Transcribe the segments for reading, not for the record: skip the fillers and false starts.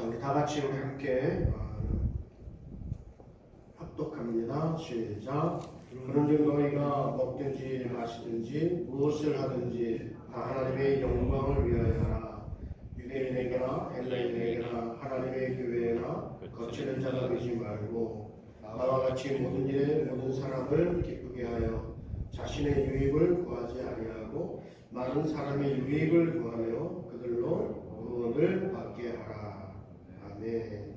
자, 우리 다 같이 우리 함께 합독합니다. 시작. 그런즉 너희가 먹든지 마시든지 무엇을 하든지 다 하나님의 영광을 위하여 하라. 유대인에게나 헬라인에게나 하나님의 교회나 거치는 자가 되지 말고 나와 같이 모든 일에 모든 사람을 기쁘게 하여 자신의 유익을 구하지 아니하고 많은 사람의 유익을 구하며 그들로 구원을 받게 하라. 아멘.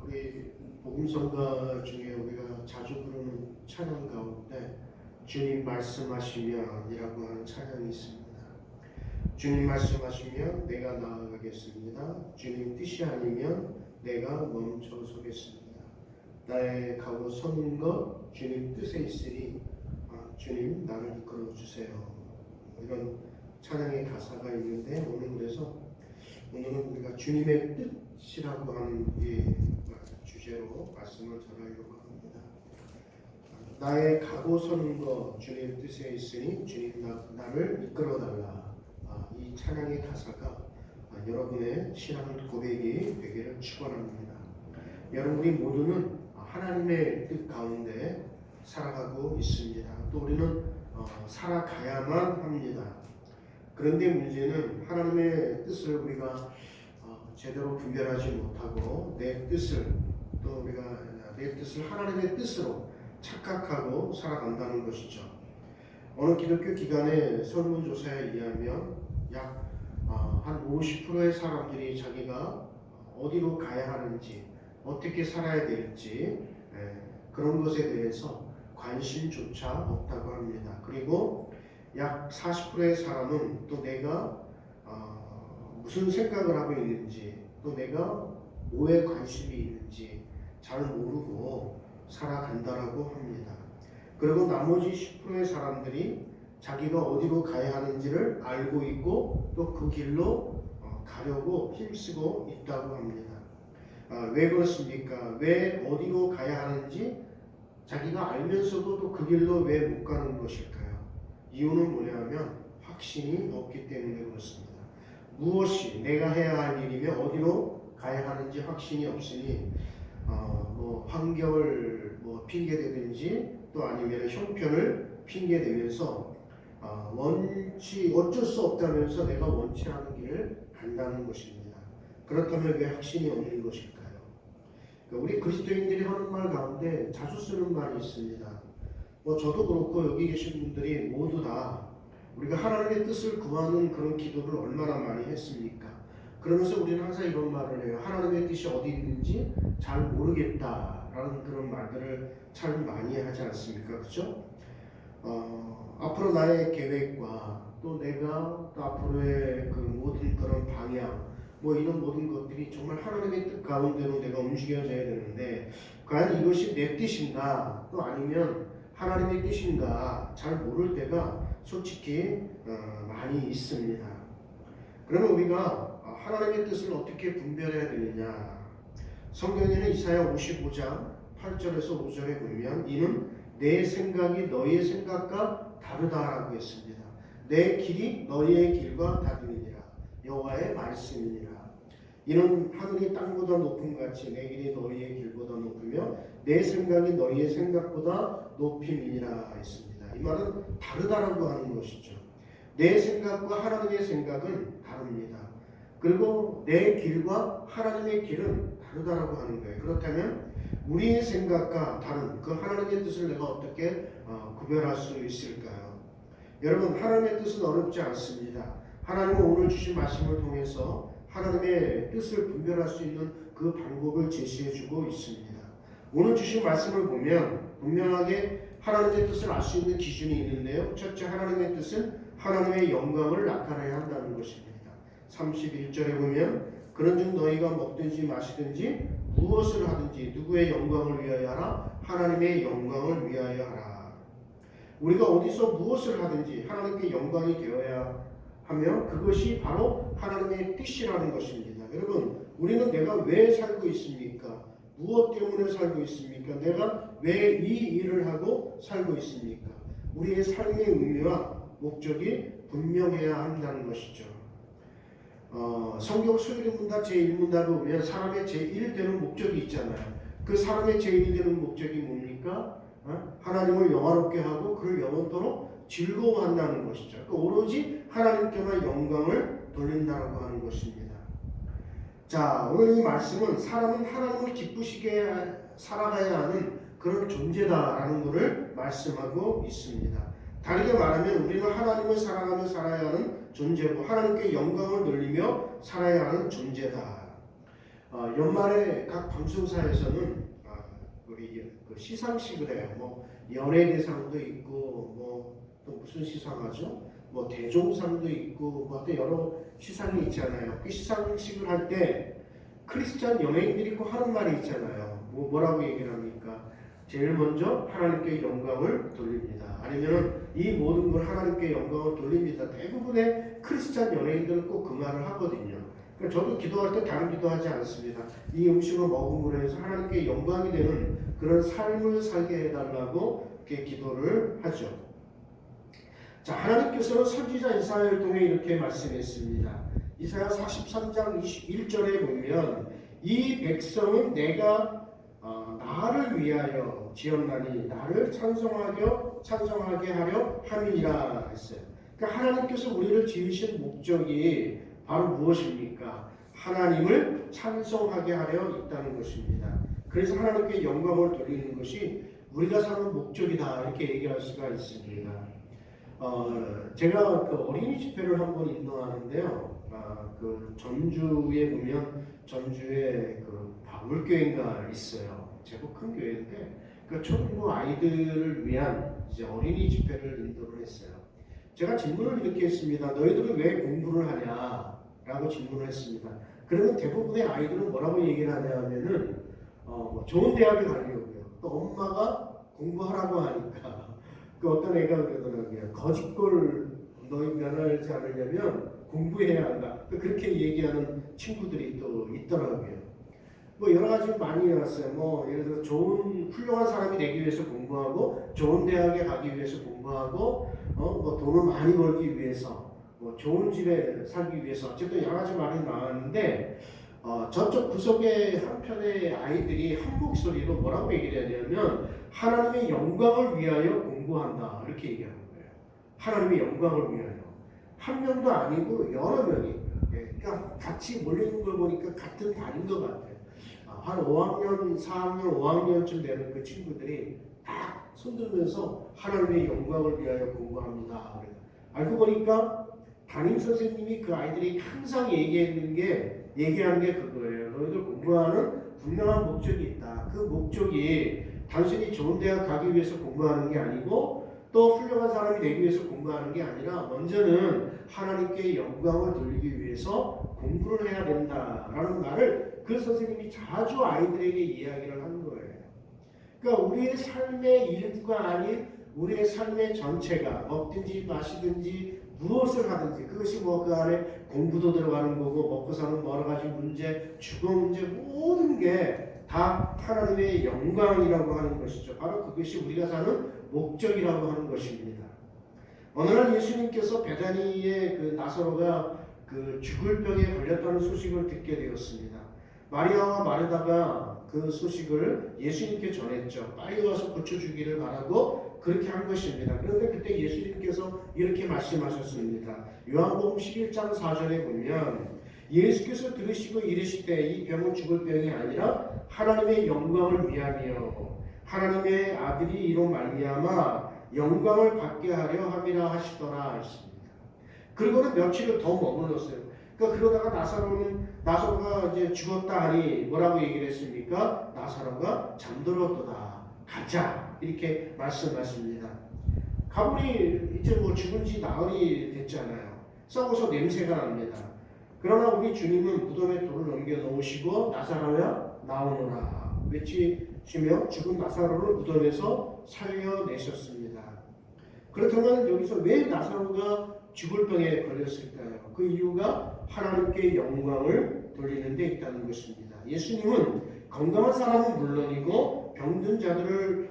우리 복음성가 중에 우리가 자주 부르는 찬양 가운데 주님 말씀하시면이라고 하는 찬양이 있습니다. 주님 말씀하시면 내가 나아가겠습니다. 주님 뜻이 아니면 내가 멈춰 서겠습니다. 나의 가고 서는 것 주님 뜻에 있으니 주님 나를 이끌어 주세요. 이런 찬양의 가사가 있는데 오늘은 우리가 주님의 뜻이라고 하는 이 주제로 말씀을 전하려고 합니다. 나의 가고 서는 것 주님 뜻에 있으니 주님 나를 이끌어달라. 이 찬양의 가사가 여러분의 신앙 고백이 되기를 축원합니다. 여러분 우리 모두는 하나님의 뜻 가운데 살아가고 있습니다. 또 우리는 살아가야만 합니다. 그런데 문제는 하나님의 뜻을 우리가 제대로 분별하지 못하고 내 뜻을 하나님의 뜻으로 착각하고 살아간다는 것이죠. 어느 기독교 기관의 설문조사에 의하면 약 한 50%의 사람들이 자기가 어디로 가야 하는지 어떻게 살아야 될지 그런 것에 대해서 관심조차 없다고 합니다. 그리고 약 40%의 사람은 또 내가 무슨 생각을 하고 있는지 또 내가 뭐에 관심이 있는지 잘 모르고 살아간다라고 합니다. 그리고 나머지 10%의 사람들이 자기가 어디로 가야 하는지를 알고 있고 또 그 길로 가려고 힘쓰고 있다고 합니다. 왜 그렇습니까? 왜 어디로 가야 하는지 자기가 알면서도 또 그 길로 왜 못 가는 것일까요? 이유는 뭐냐면 확신이 없기 때문에 그렇습니다. 무엇이 내가 해야 할 일이며 어디로 가야 하는지 확신이 없으니 환경을 핑계대든지 또 아니면 형편을 핑계대면서 어쩔 수 없다면서 내가 원치 않은 길을 간다는 것입니다. 그렇다면 왜 확신이 없는 것일까요? 우리 그리스도인들이 하는 말 가운데 자주 쓰는 말이 있습니다. 저도 그렇고 여기 계신 분들이 모두 다 우리가 하나님의 뜻을 구하는 그런 기도를 얼마나 많이 했습니까? 그러면서 우리는 항상 이런 말을 해요. 하나님의 뜻이 어디 있는지 잘 모르겠다라는 그런 말들을 참 많이 하지 않습니까? 그렇죠? 앞으로 나의 계획과 또 내가 또 앞으로의 그 모든 그런 방향 이런 모든 것들이 정말 하나님의 뜻 가운데로 내가 움직여져야 되는데 과연 이것이 내 뜻인가 또 아니면 하나님의 뜻인가 잘 모를 때가 솔직히 많이 있습니다. 그러면 우리가 하나님의 뜻을 어떻게 분별해야 되느냐? 성경에는 이사야 55장 8절에서 5절에 보면 이는 내 생각이 너희의 생각과 다르다라고 했습니다. 내 길이 너희의 길과 다르니라. 여호와의 말씀이니라. 이는 하늘이 땅보다 높음 같이 내 길이 너희의 길보다 높으며 내 생각이 너희의 생각보다 높임이니라 했습니다. 이 말은 다르다라고 하는 것이죠. 내 생각과 하나님의 생각은 다릅니다. 그리고 내 길과 하나님의 길은 다르다라고 하는 거예요. 그렇다면 우리의 생각과 다른 그 하나님의 뜻을 내가 어떻게 구별할 수 있을까요? 여러분 하나님의 뜻은 어렵지 않습니다. 하나님은 오늘 주신 말씀을 통해서 하나님의 뜻을 분별할 수 있는 그 방법을 제시해주고 있습니다. 오늘 주신 말씀을 보면 분명하게 하나님의 뜻을 알 수 있는 기준이 있는데요. 첫째 하나님의 뜻은 하나님의 영광을 나타내야 한다는 것입니다. 31절에 보면 그런즉 너희가 먹든지 마시든지 무엇을 하든지 누구의 영광을 위하여 하라? 하나님의 영광을 위하여 하라. 우리가 어디서 무엇을 하든지 하나님께 영광이 되어야 하며 그것이 바로 하나님의 뜻이라는 것입니다. 여러분 우리는 내가 왜 살고 있습니까? 무엇 때문에 살고 있습니까? 내가 왜 이 일을 하고 살고 있습니까? 우리의 삶의 의미와 목적이 분명해야 한다는 것이죠. 성경 소유문답 제1문답에 보면 사람의 제1 되는 목적이 있잖아요. 그 사람의 제1 되는 목적이 뭡니까? 하나님을 영화롭게 하고 그를 영원토록 즐거워한다는 것이죠. 그러니까 오로지 하나님께만 영광을 돌린다라고 하는 것입니다. 자, 오늘 이 말씀은 사람은 하나님을 기쁘시게 살아가야 하는 그런 존재다라는 것을 말씀하고 있습니다. 다르게 말하면 우리는 하나님을 사랑하며 살아야 하는 존재고 하나님께 영광을 돌리며 살아야 하는 존재다. 연말에 각 방송사에서는 우리 그 시상식을 해요. 뭐 연예대상도 있고 뭐 또 무슨 시상하죠? 뭐 대종상도 있고 뭐 또 여러 시상이 있잖아요. 그 시상식을 할 때 크리스찬 연예인들이 꼭 하는 말이 있잖아요. 뭐라고 얘기를 합니까? 제일 먼저 하나님께 영광을 돌립니다. 아니면 이 모든 걸 하나님께 영광을 돌립니다. 대부분의 크리스찬 연예인들은 꼭 그 말을 하거든요. 그러니까 저도 기도할 때 다른 기도하지 않습니다. 이 음식을 먹음으로 해서 하나님께 영광이 되는 그런 삶을 살게 해달라고 이렇게 기도를 하죠. 자, 하나님께서는 선지자 이사야를 통해 이렇게 말씀했습니다. 이사야 43장 21절에 보면 이 백성은 내가 나를 위하여 지었나니 나를 찬송하게 하려 함이니라 했어요. 그러니까 하나님께서 우리를 지으신 목적이 바로 무엇입니까? 하나님을 찬송하게 하려 있다는 것입니다. 그래서 하나님께 영광을 돌리는 것이 우리가 사는 목적이다 이렇게 얘기할 수가 있습니다. 제가 그 어린이 집회를 한번 인도하는데요. 그 전주에 보면 전주에 그 바울교회가 있어요. 제법 큰 교회인데 그 초등부 아이들을 위한 이제 어린이 집회를 인도를 했어요. 제가 질문을 이렇게 했습니다. 너희들은 왜 공부를 하냐라고 질문을 했습니다. 그러면 대부분의 아이들은 뭐라고 얘기를 하냐면은 좋은 대학에 가려고요. 또 엄마가 공부하라고 하니까 그 어떤 애가 그러더라고요. 거짓골 너희 면하지 않으려면 공부해야 한다. 그렇게 얘기하는 친구들이 또 있더라고요. 뭐 여러 가지 많이 일어났어요. 뭐 예를 들어 좋은 훌륭한 사람이 되기 위해서 공부하고 좋은 대학에 가기 위해서 공부하고 뭐 돈을 많이 벌기 위해서 뭐 좋은 집에 살기 위해서 어쨌든 여러 가지 말이 나왔는데 저쪽 구석의 한편의 아이들이 한 목소리로 뭐라고 얘기를 하냐면 하나님의 영광을 위하여 공부한다 이렇게 얘기하는 거예요. 하나님의 영광을 위하여. 한 명도 아니고 여러 명이. 그러니까 같이 몰리는 걸 보니까 같은 반인 것 같아요. 한 5학년, 4학년, 5학년쯤 되는 그 친구들이 딱 손들면서 하나님의 영광을 위하여 공부합니다. 알고 보니까 담임 선생님이 그 아이들이 항상 얘기하는 게 그거예요. 너희들 공부하는 분명한 목적이 있다. 그 목적이 단순히 좋은 대학 가기 위해서 공부하는 게 아니고 또 훌륭한 사람이 되기 위해서 공부하는 게 아니라 먼저는 하나님께 영광을 돌리기 위해서 공부를 해야 된다라는 말을 그 선생님이 자주 아이들에게 이야기를 하는 거예요. 그러니까 우리의 삶의 일부가 아닌 우리의 삶의 전체가 먹든지 마시든지 무엇을 하든지 그것이 뭐 그 안에 공부도 들어가는 거고 먹고 사는 여러 가지 문제, 주거 문제 모든 게 다 하나님의 영광이라고 하는 것이죠. 바로 그것이 우리가 사는 목적이라고 하는 것입니다. 어느 날 예수님께서 베다니의 그 나사로가 그 죽을 병에 걸렸다는 소식을 듣게 되었습니다. 마리아와 마르다가 그 소식을 예수님께 전했죠. 빨리 와서 고쳐주기를 바라고 그렇게 한 것입니다. 그런데 그때 예수님께서 이렇게 말씀하셨습니다. 요한복음 11장 4절에 보면 예수께서 들으시고 이르시되 이 병은 죽을 병이 아니라 하나님의 영광을 위하며 하나님의 아들이 이로 말미암아 영광을 받게 하려 함이라 하시더라 했습니다. 그리고는 며칠을 더 머물렀어요. 그러니까 그러다가 나사로가 이제 죽었다 하니 뭐라고 얘기를 했습니까? 나사로가 잠들었도다. 가자 이렇게 말씀하십니다. 가보니 이제 뭐 죽은 지 나흘이 됐잖아요. 썩어서 냄새가 납니다. 그러나 우리 주님은 무덤에 돌을 넘겨 놓으시고 나사로야 나오너라 외치시며 죽은 나사로를 무덤에서 살려내셨습니다. 그렇다면 여기서 왜 나사로가 죽을 병에 걸렸을까요? 그 이유가 하나님께 영광을 돌리는 데 있다는 것입니다. 예수님은 건강한 사람은 물론이고 병든 자들을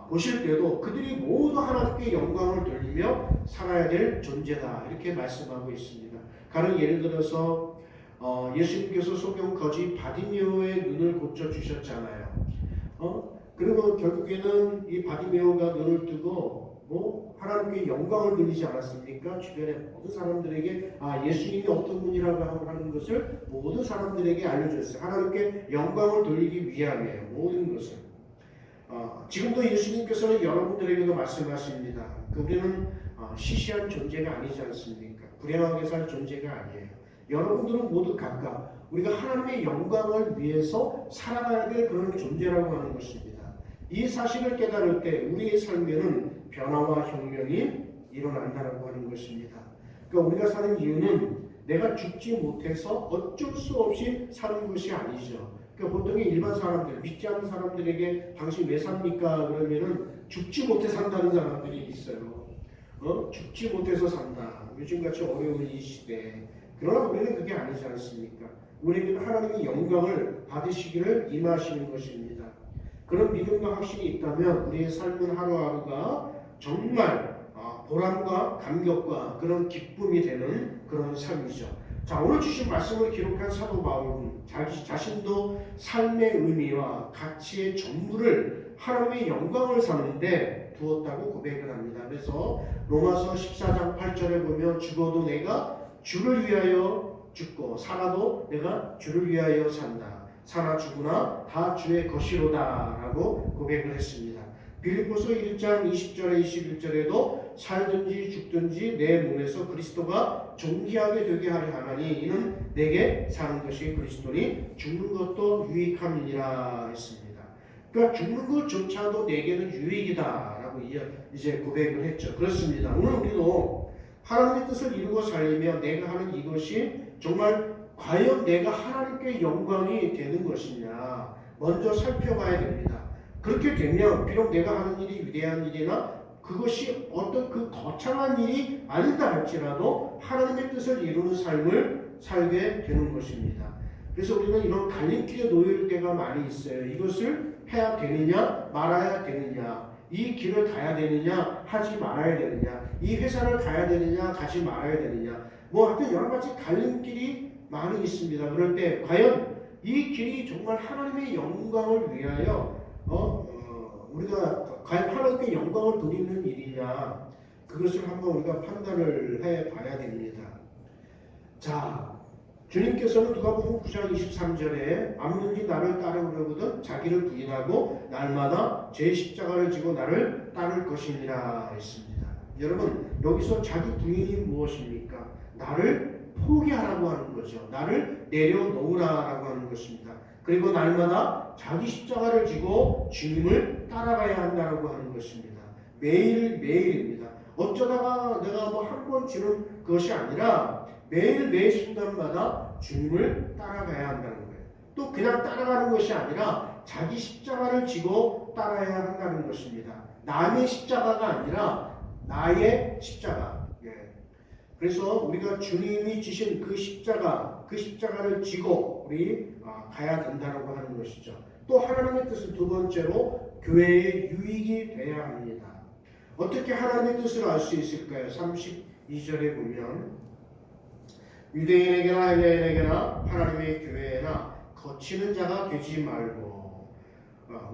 보실 때도 그들이 모두 하나님께 영광을 돌리며 살아야 될 존재다 이렇게 말씀하고 있습니다. 가령 예를 들어서 예수님께서 소경 거지 바디메오의 눈을 고쳐 주셨잖아요. 그리고 결국에는 이 바디메오가 눈을 뜨고 하나님께 영광을 돌리지 않았습니까? 주변의 모든 사람들에게 예수님이 어떤 분이라고 하는 것을 모든 사람들에게 알려줬어요. 하나님께 영광을 돌리기 위함이에요. 모든 것을. 지금도 예수님께서는 여러분들에게도 말씀하십니다. 우리는 시시한 존재가 아니지 않습니까? 불행하게 살 존재가 아니에요. 여러분들은 모두 각각 우리가 하나님의 영광을 위해서 살아가야 될 그런 존재라고 하는 것입니다. 이 사실을 깨달을 때 우리의 삶에는 변화와 혁명이 일어난다고 하는 것입니다. 그러니까 우리가 사는 이유는 내가 죽지 못해서 어쩔 수 없이 사는 것이 아니죠. 그러니까 보통의 일반 사람들, 믿지 않는 사람들에게 당신 왜 삽니까? 그러면은 죽지 못해 산다는 사람들이 있어요. 죽지 못해서 산다. 요즘같이 어려운 이 시대에. 그러나 우리는 그게 아니지 않습니까? 우리에게는 하나님의 영광을 받으시기를 임하시는 것입니다. 그런 믿음과 확신이 있다면 우리의 삶은 하루하루가 정말 보람과 감격과 그런 기쁨이 되는 그런 삶이죠. 자, 오늘 주신 말씀을 기록한 사도 바울은 자기 자신도 삶의 의미와 가치의 전부를 하나님의 영광을 사는데 두었다고 고백을 합니다. 그래서 로마서 14장 8절에 보면 죽어도 내가 주를 위하여 죽고 살아도 내가 주를 위하여 산다. 사나 죽으나 다 주의 것이로다 라고 고백을 했습니다. 빌립보서 1장 20절에 21절에도 살든지 죽든지 내 몸에서 그리스도가 존귀하게 되게 하려 하나니 이는 내게 사는 것이 그리스도니 죽는 것도 유익함이니라 했습니다. 그러니까 죽는 것조차도 내게는 유익이다 라고 이제 고백을 했죠. 그렇습니다. 오늘 우리도 하나님의 뜻을 이루고 살리며 내가 하는 이것이 정말 과연 내가 하나님께 영광이 되는 것이냐 먼저 살펴봐야 됩니다. 그렇게 되면 비록 내가 하는 일이 위대한 일이나 그것이 어떤 그 거창한 일이 아니다 할지라도 하나님의 뜻을 이루는 삶을 살게 되는 것입니다. 그래서 우리는 이런 갈림길에 놓일 때가 많이 있어요. 이것을 해야 되느냐 말아야 되느냐, 이 길을 가야 되느냐 하지 말아야 되느냐, 이 회사를 가야 되느냐 가지 말아야 되느냐, 하여튼 여러 가지 갈림길이 많이 있습니다. 그럴 때 과연 이 길이 정말 하나님의 영광을 위하여 우리가 과연 하나님께 영광을 돌리는 일이냐, 그것을 한번 우리가 판단을 해봐야 됩니다. 자, 주님께서는 누가복음 9장 23절에 아무든지 나를 따르려거든 자기를 부인하고 날마다 제 십자가를 지고 나를 따를 것이니라 했습니다. 여러분, 여기서 자기 부인이 무엇입니까? 나를 포기하라고 하는 거죠. 나를 내려놓으라고 하는 것입니다. 그리고 날마다 자기 십자가를 지고 주님을 따라가야 한다고 하는 것입니다. 매일매일입니다. 어쩌다가 내가 한 번 지는 것이 아니라 매일매일 순간마다 주님을 따라가야 한다는 거예요. 또 그냥 따라가는 것이 아니라 자기 십자가를 지고 따라야 한다는 것입니다. 남의 십자가가 아니라 나의 십자가. 그래서 우리가 주님이 지신 그 십자가를 지고 우리 가야 된다고 하는 것이죠. 또 하나님의 뜻은 두 번째로 교회의 유익이 돼야 합니다. 어떻게 하나님의 뜻을 알 수 있을까요? 32절에 보면 유대인에게나 헬라인에게나 하나님의 교회나 거치는 자가 되지 말고,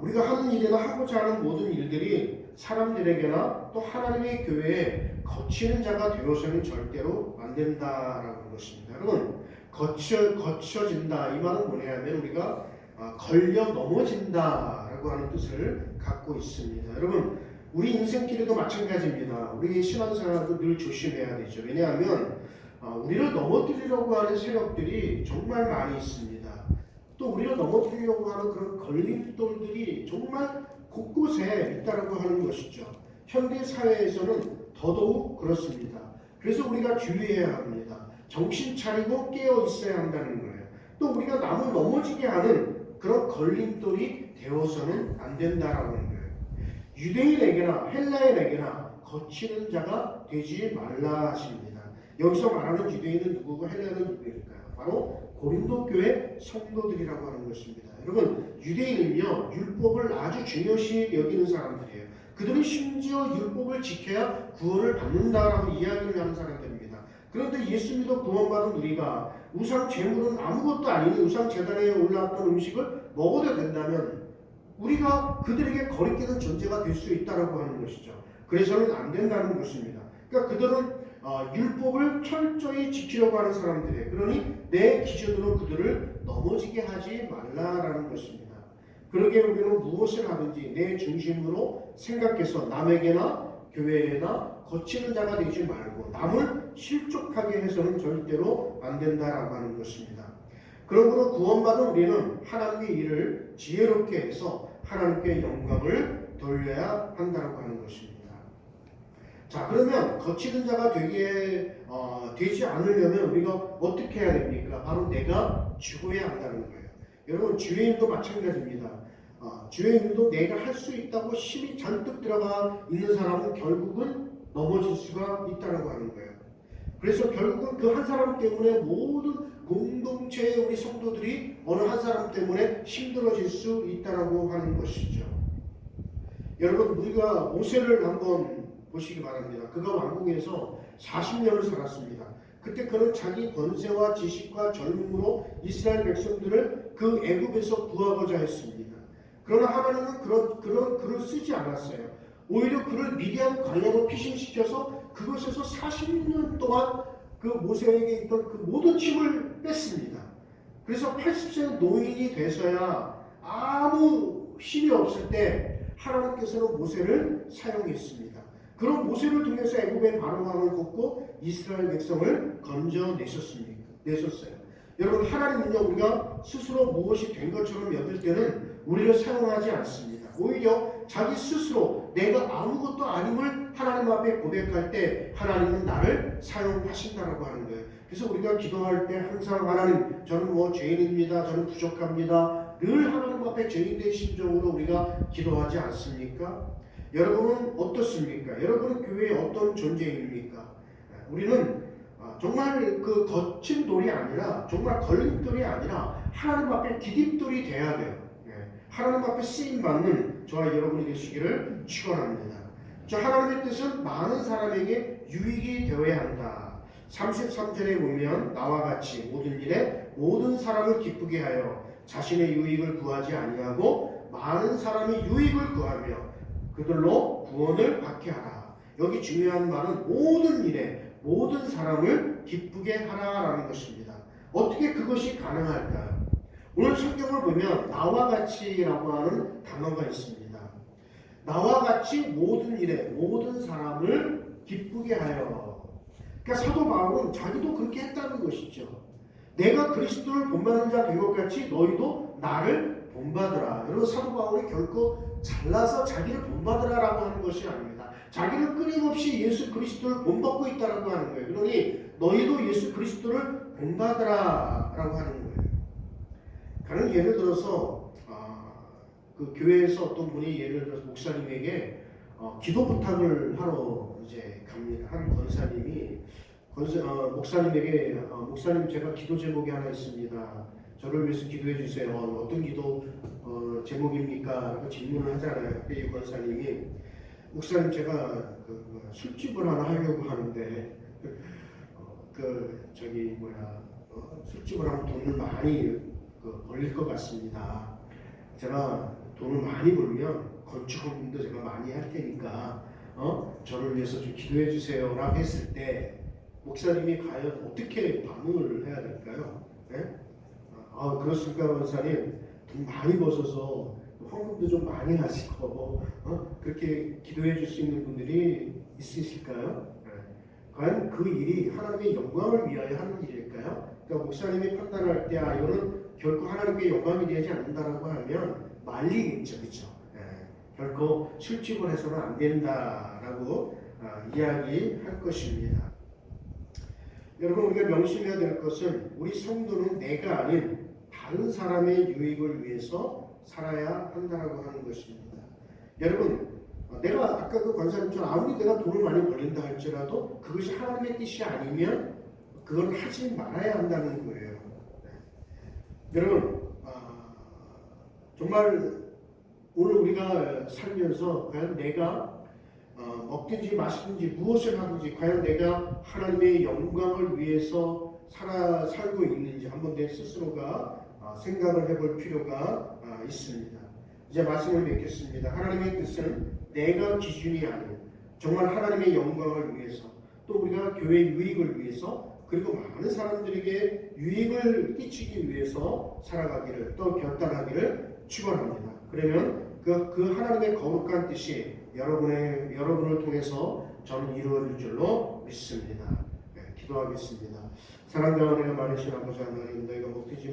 우리가 하는 일이나 하고자 하는 모든 일들이 사람들에게나 또 하나님의 교회에 거치는 자가 되어서는 절대로 안 된다라는 것입니다. 여러분, 거쳐진다 이 말은 뭐냐면 우리가 걸려 넘어진다라고 하는 뜻을 갖고 있습니다. 여러분, 우리 인생길에도 마찬가지입니다. 우리 신앙생활도 늘 조심해야 되죠. 왜냐하면 우리를 넘어뜨리려고 하는 세력들이 정말 많이 있습니다. 또 우리를 넘어뜨리려고 하는 그런 걸림돌들이 정말 곳곳에 있다고 하는 것이죠. 현대 사회에서는 더더욱 그렇습니다. 그래서 우리가 주의해야 합니다. 정신 차리고 깨어 있어야 한다는 거예요. 또 우리가 남을 넘어지게 하는 그런 걸림돌이 되어서는 안 된다라는 거예요. 유대인에게나 헬라인에게나 거치는 자가 되지 말라 하십니다. 여기서 말하는 유대인은 누구고 헬라는 누구일까요? 바로 고린도 교회 성도들이라고 하는 것입니다. 여러분, 유대인은요 율법을 아주 중요시 여기는 사람들이에요. 그들은 심지어 율법을 지켜야 구원을 받는다라고 이야기를 하는 사람들입니다. 그런데 예수 믿어 구원받은 우리가 우상 제물은 아무것도 아닌 우상 제단에 올라왔던 음식을 먹어도 된다면 우리가 그들에게 거리끼는 존재가 될 수 있다라고 하는 것이죠. 그래서는 안 된다는 것입니다. 그러니까 그들은 율법을 철저히 지키려고 하는 사람들이에요. 그러니 내 기준으로 그들을 넘어지게 하지 말라라는 것입니다. 그러기에 우리는 무엇을 하든지 내 중심으로 생각해서 남에게나 교회에나 거치는 자가 되지 말고 남을 실족하게 해서는 절대로 안 된다라고 하는 것입니다. 그러므로 구원받은 우리는 하나님의 일을 지혜롭게 해서 하나님께 영광을 돌려야 한다고 하는 것입니다. 자, 그러면 거치는 자가 되지 않으려면 우리가 어떻게 해야 됩니까? 바로 내가 죽어야 한다는 거예요. 여러분, 주의 일도 마찬가지입니다. 주의 일도 내가 할 수 있다고 힘이 잔뜩 들어가 있는 사람은 결국은 넘어질 수가 있다고 하는 거예요. 그래서 결국은 그 한 사람 때문에 모든 공동체의 우리 성도들이 어느 한 사람 때문에 힘들어질 수 있다고 하는 것이죠. 여러분, 우리가 모세를 한번 보시기 바랍니다. 그가 왕궁에서 40년을 살았습니다. 그때 그는 자기 권세와 지식과 젊음으로 이스라엘 백성들을 그 애굽에서 구하고자 했습니다. 그러나 하나님은 그런 글을 쓰지 않았어요. 오히려 그를 미디안 광야로 피신시켜서 그곳에서 40년 동안 그 모세에게 있던 그 모든 힘을 뺐습니다. 그래서 80세 노인이 돼서야 아무 힘이 없을 때 하나님께서는 모세를 사용했습니다. 그런 모세를 통해서 애굽의 바로왕을 걷고 이스라엘 백성을 건져내셨어요. 여러분, 하나님은요 우리가 스스로 무엇이 된 것처럼 여길 때는 우리를 사용하지 않습니다. 오히려 자기 스스로 내가 아무것도 아님을 하나님 앞에 고백할 때 하나님은 나를 사용하신다라고 하는 거예요. 그래서 우리가 기도할 때 항상 하나님, 저는 죄인입니다. 저는 부족합니다. 늘 하나님 앞에 죄인된 심정으로 우리가 기도하지 않습니까? 여러분은 어떻습니까? 여러분은 교회의 어떤 존재입니까? 우리는 정말 그 거친 돌이 아니라, 정말 걸림돌이 아니라 하나님 앞에 디딤돌이 돼야 돼요. 하나님 앞에 쓰임받는 저와 여러분이 되시기를 축원합니다. 하나님의 뜻은 많은 사람에게 유익이 되어야 한다. 33절에 보면 나와 같이 모든 일에 모든 사람을 기쁘게 하여 자신의 유익을 구하지 아니하고 많은 사람의 유익을 구하며 그들로 구원을 받게 하라. 여기 중요한 말은 모든 일에 모든 사람을 기쁘게 하라라는 것입니다. 어떻게 그것이 가능할까요? 오늘 성경을 보면 나와 같이라고 하는 단어가 있습니다. 나와 같이 모든 일에 모든 사람을 기쁘게 하여. 그러니까 사도 바울은 자기도 그렇게 했다는 것이죠. 내가 그리스도를 본받는 자 된 것 같이 너희도 나를 본받으라. 여러분, 사도 바울이 결코 잘나서 자기를 본받으라라고 하는 것이 아닙니다. 자기는 끊임없이 예수 그리스도를 본받고 있다라고 하는 거예요. 그러니 너희도 예수 그리스도를 본받으라라고 하는 거예요. 다른 예를 들어서 그 교회에서 어떤 분이 예를 들어서 목사님에게 기도 부탁을 하러 이제 갑니다. 한 권사님이 목사님에게 목사님, 제가 기도 제목이 하나 있습니다. 저를 위해서 기도해 주세요. 어떤 기도 제목입니까? 라고 질문을 하잖아요. 그때 이 권사님이 목사님, 제가 술집을 하나 하려고 하는데 술집을 하면 돈을 많이 벌릴 것 같습니다. 제가 돈을 많이 벌면 건축업도 제가 많이 할 테니까 저를 위해서 좀 기도해 주세요 라고 했을 때 목사님이 과연 어떻게 반응을 해야 될까요? 네? 그렇습니까 권사님? 돈 많이 버셔서 헌금도 좀 많이 하시고 그렇게 기도해 줄 수 있는 분들이 있으실까요? 네. 과연 그 일이 하나님의 영광을 위하여 하는 일일까요? 그러니까 목사님이 판단할 때 이거는 결코 하나님께 영광이 되지 않는다라고 하면 말리겠죠, 그렇죠? 결코 술집을 해서는 안 된다라고 이야기할 것입니다. 여러분, 우리가 명심해야 될 것은 우리 성도는 내가 아닌 다른 사람의 유익을 위해서 살아야 한다라고 하는 것입니다. 여러분, 내가 아까 그 권사님처럼 아무리 내가 돈을 많이 벌린다 할지라도 그것이 하나님의 뜻이 아니면 그건 하지 말아야 한다는 거예요. 여러분, 정말 오늘 우리가 살면서 과연 내가 먹든지 마시든지 무엇을 하든지 과연 내가 하나님의 영광을 위해서 살고 있는지 한번 내 스스로가 생각을 해볼 필요가 있습니다. 이제 말씀을 맺겠습니다. 하나님의 뜻은 내가 기준이 아닌 정말 하나님의 영광을 위해서 또 우리가 교회 유익을 위해서 그리고 많은 사람들에게 유익을 끼치기 위해서 살아가기를 또 결단하기를 축원합니다. 그러면 그 하나님의 거룩한 뜻이 여러분을 통해서 저는 이루어질 줄로 믿습니다. 네, 기도하겠습니다. 사랑과 은혜가 많으신 아버지 하나님, 너희가 먹든지